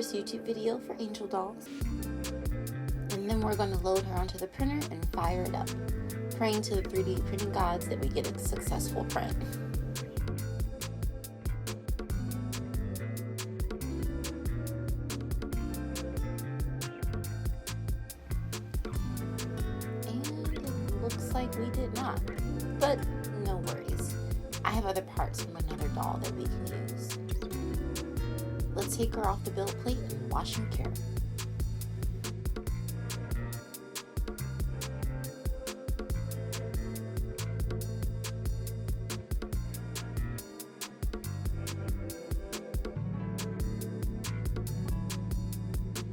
first YouTube video for angel dolls. And then we're going to load her onto the printer and fire it up, praying to the 3D printing gods that we get a successful print. And it looks like we did not, but no worries. I have other parts from another doll that we can use. Let's take her off the build plate and wash and cure.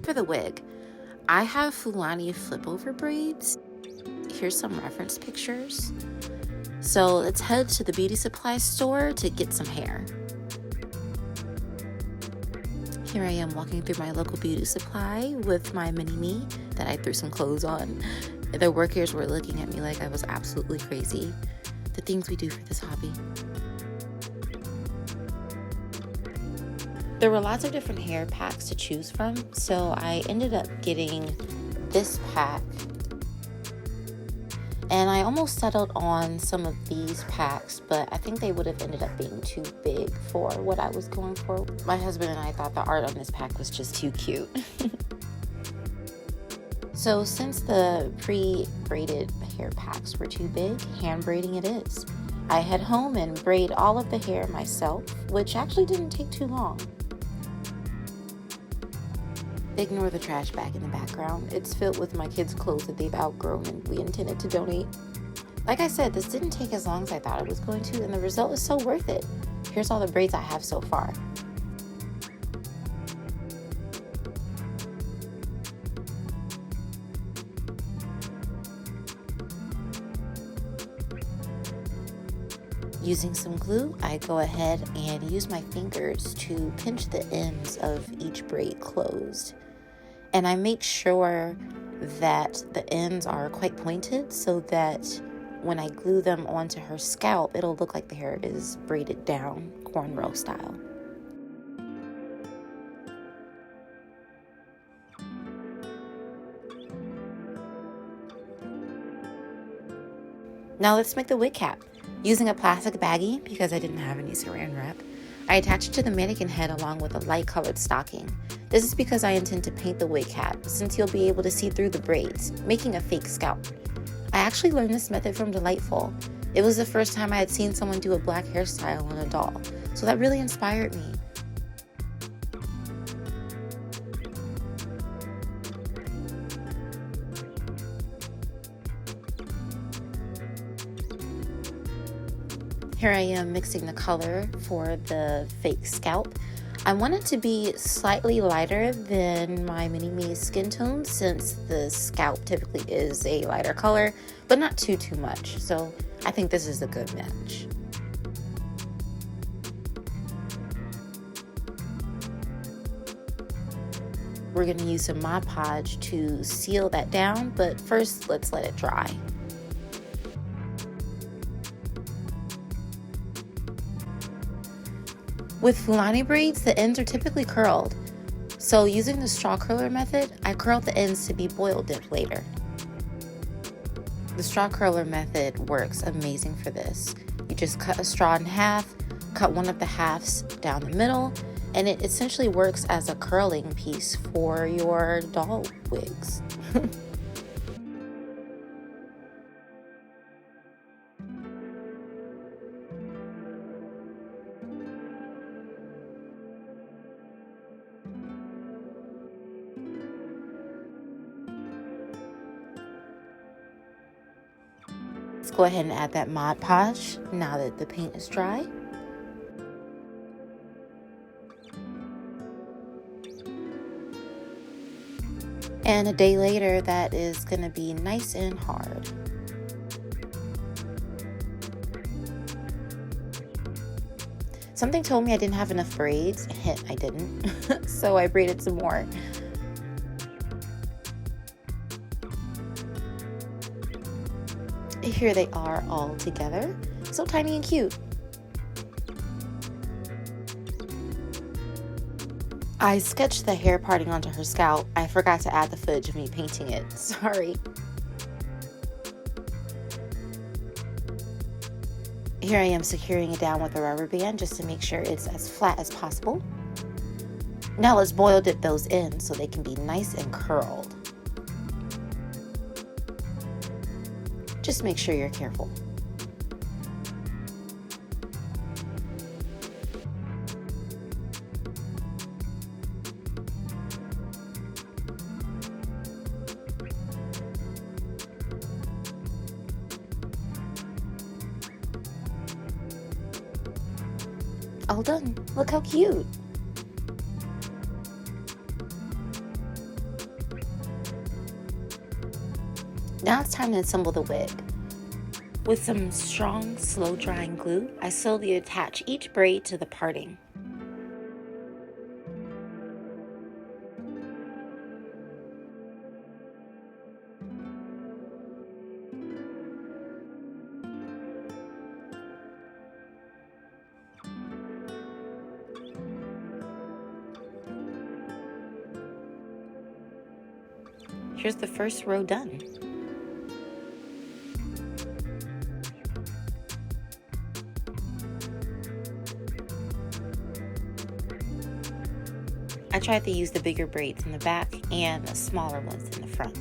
For the wig, I have Fulani flip over braids. Here's some reference pictures. So let's head to the beauty supply store to get some hair. Here I am walking through my local beauty supply with my mini-me that I threw some clothes on. The workers were looking at me like I was absolutely crazy. The things we do for this hobby. There were lots of different hair packs to choose from, so I ended up getting this pack. And I almost settled on some of these packs, but I think they would have ended up being too big for what I was going for. My husband and I thought the art on this pack was just too cute. So since the pre-braided hair packs were too big, hand braiding it is. I head home and braid all of the hair myself, which actually didn't take too long. Ignore the trash bag in the background. It's filled with my kids' clothes that they've outgrown and we intended to donate. Like I said, this didn't take as long as I thought it was going to, and the result is so worth it. Here's all the braids I have so far. Using some glue, I go ahead and use my fingers to pinch the ends of each braid closed. And I make sure that the ends are quite pointed so that when I glue them onto her scalp, it'll look like the hair is braided down, cornrow style. Now let's make the wig cap. Using a plastic baggie, because I didn't have any saran wrap, I attach it to the mannequin head along with a light colored stocking. This is because I intend to paint the wig cap, since you'll be able to see through the braids, making a fake scalp. I actually learned this method from Delightful. It was the first time I had seen someone do a black hairstyle on a doll, so that really inspired me. Here I am mixing the color for the fake scalp. I want it to be slightly lighter than my mini-me's skin tone, since the scalp typically is a lighter color, but not too much. So I think this is a good match. We're going to use some Mod Podge to seal that down, but first let's let it dry. With Fulani braids, the ends are typically curled. So using the straw curler method, I curled the ends to be boil dipped later. The straw curler method works amazing for this. You just cut a straw in half, cut one of the halves down the middle, and it essentially works as a curling piece for your doll wigs. Let's go ahead and add that Mod Podge now that the paint is dry. And a day later, that is going to be nice and hard. Something told me I didn't have enough braids. Hint, I didn't. So I braided some more. Here they are all together. So tiny and cute. I sketched the hair parting onto her scalp. I forgot to add the footage of me painting it. Sorry. Here I am securing it down with a rubber band just to make sure it's as flat as possible. Now let's boil dip those ends so they can be nice and curled. Just make sure you're careful. All done. Look how cute. Now it's time to assemble the wig. With some strong, slow-drying glue, I slowly attach each braid to the parting. Here's the first row done. I tried to use the bigger braids in the back and the smaller ones in the front.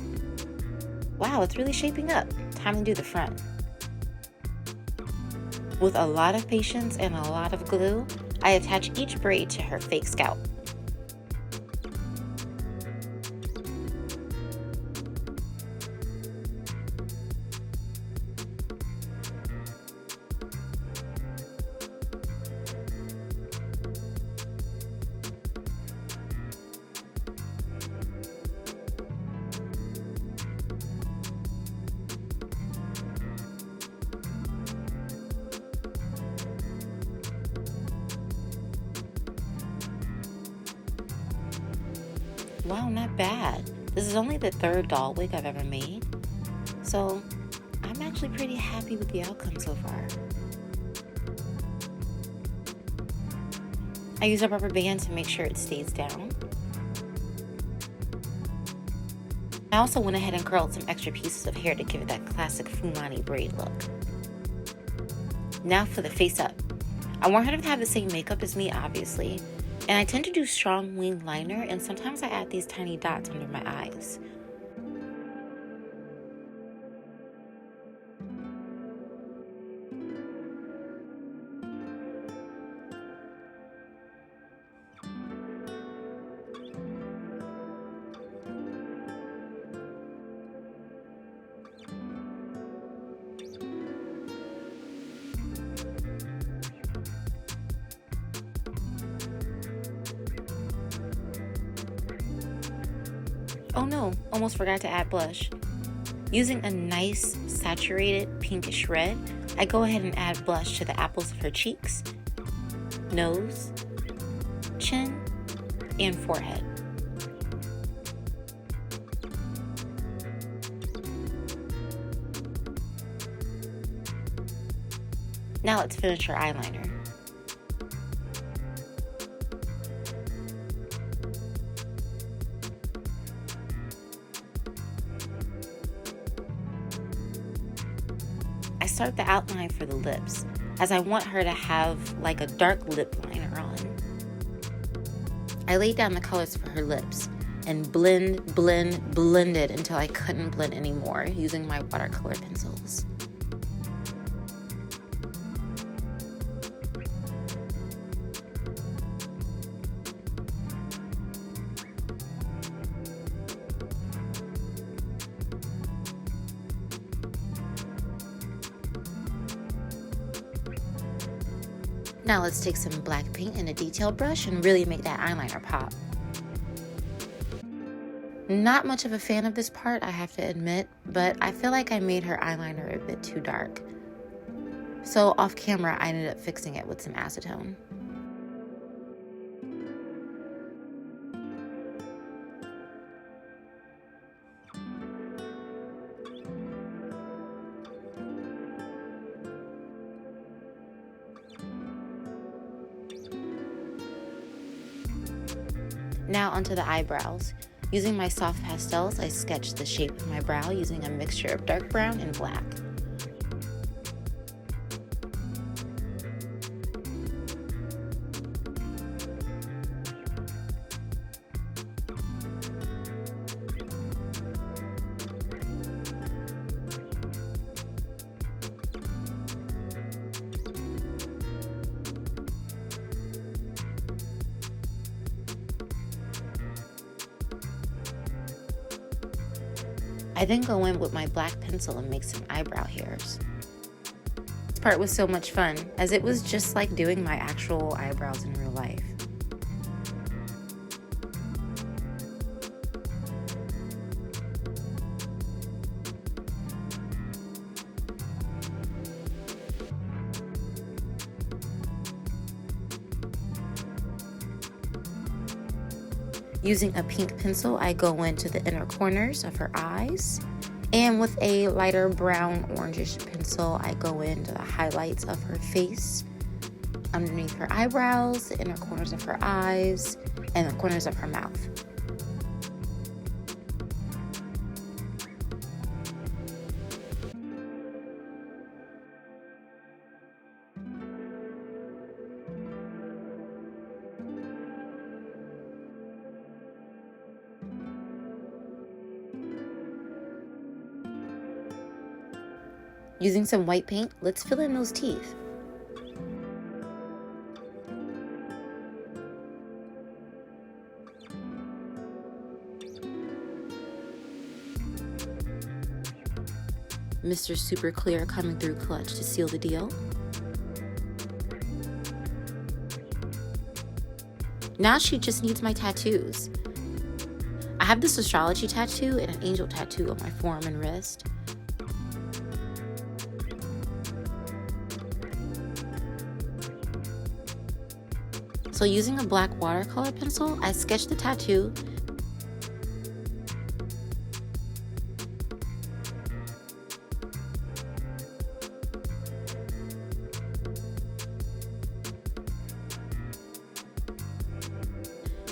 Wow, it's really shaping up. Time to do the front. With a lot of patience and a lot of glue, I attach each braid to her fake scalp. Wow, not bad. This is only the third doll wig I've ever made, so I'm actually pretty happy with the outcome so far. I use a rubber band to make sure it stays down. I also went ahead and curled some extra pieces of hair to give it that classic Fumani braid look. Now for the face up. I want her to have the same makeup as me, obviously. And I tend to do strong wing liner, and sometimes I add these tiny dots under my eyes. Oh no, almost forgot to add blush. Using a nice saturated pinkish red, I go ahead and add blush to the apples of her cheeks, nose, chin, and forehead. Now let's finish her eyeliner. I start the outline for the lips, as I want her to have like a dark lip liner on. I laid down the colors for her lips and blended until I couldn't blend anymore using my watercolor pencils. Now let's take some black paint and a detail brush and really make that eyeliner pop. Not much of a fan of this part, I have to admit, but I feel like I made her eyeliner a bit too dark. So off camera, I ended up fixing it with some acetone. Now onto the eyebrows. Using my soft pastels, I sketched the shape of my brow using a mixture of dark brown and black. I then go in with my black pencil and make some eyebrow hairs. This part was so much fun, as it was just like doing my actual eyebrows in real life. Using a pink pencil, I go into the inner corners of her eyes. And with a lighter brown orangish pencil, I go into the highlights of her face, underneath her eyebrows, the inner corners of her eyes, and the corners of her mouth. Using some white paint, let's fill in those teeth. Mr. Super Clear coming through clutch to seal the deal. Now she just needs my tattoos. I have this astrology tattoo and an angel tattoo on my forearm and wrist. So using a black watercolor pencil, I sketched the tattoo.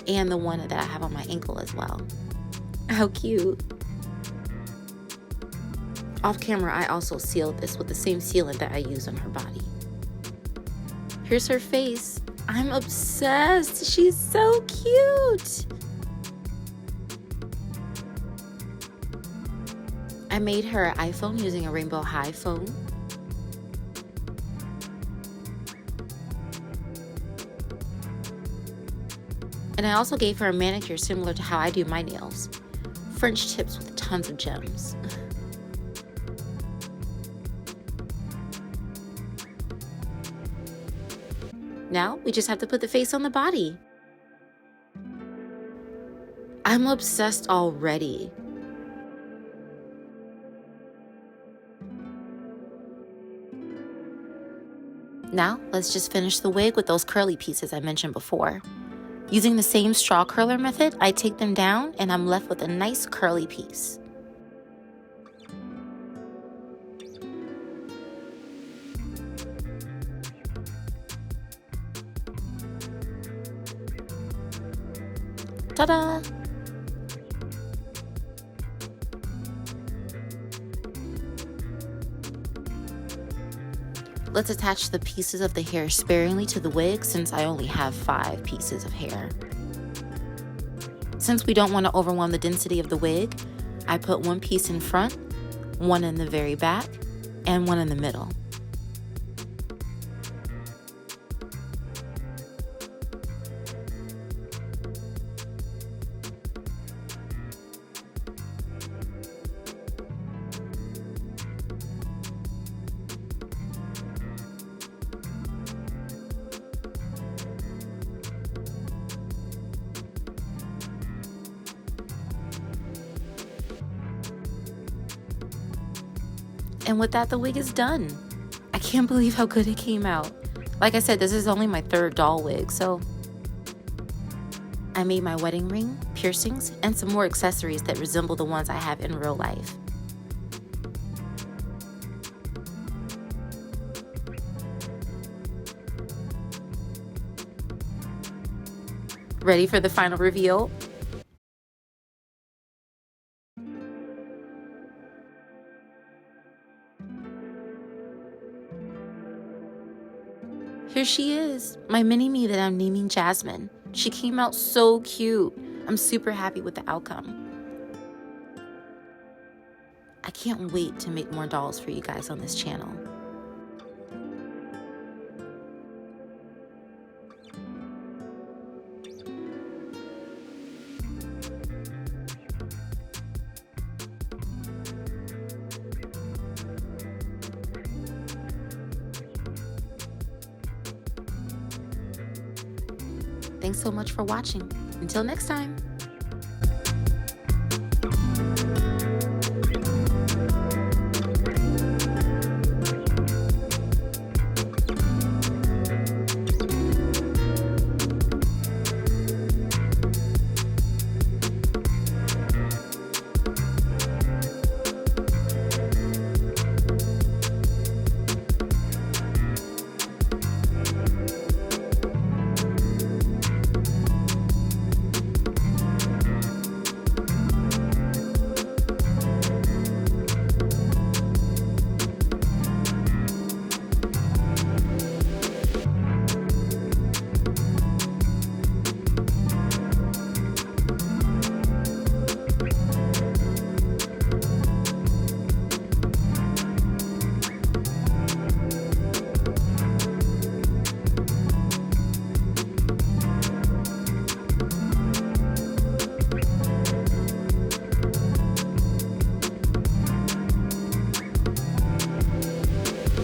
And the one that I have on my ankle as well. How cute. Off camera, I also sealed this with the same sealant that I used on her body. Here's her face. I'm obsessed. She's so cute. I made her an iPhone using a Rainbow High phone. And I also gave her a manicure similar to how I do my nails. French tips with tons of gems. Now we just have to put the face on the body. I'm obsessed already. Now let's just finish the wig with those curly pieces I mentioned before. Using the same straw curler method, I take them down and I'm left with a nice curly piece. Ta-da! Let's attach the pieces of the hair sparingly to the wig since I only have 5 pieces of hair. Since we don't want to overwhelm the density of the wig, I put 1 piece in front, 1 in the very back, and 1 in the middle. And with that, the wig is done. I can't believe how good it came out. Like I said, this is only my 3rd doll wig, so I made my wedding ring, piercings, and some more accessories that resemble the ones I have in real life. Ready for the final reveal? Here she is, my mini-me that I'm naming Jasmine. She came out so cute. I'm super happy with the outcome. I can't wait to make more dolls for you guys on this channel. Thanks so much for watching. Until next time.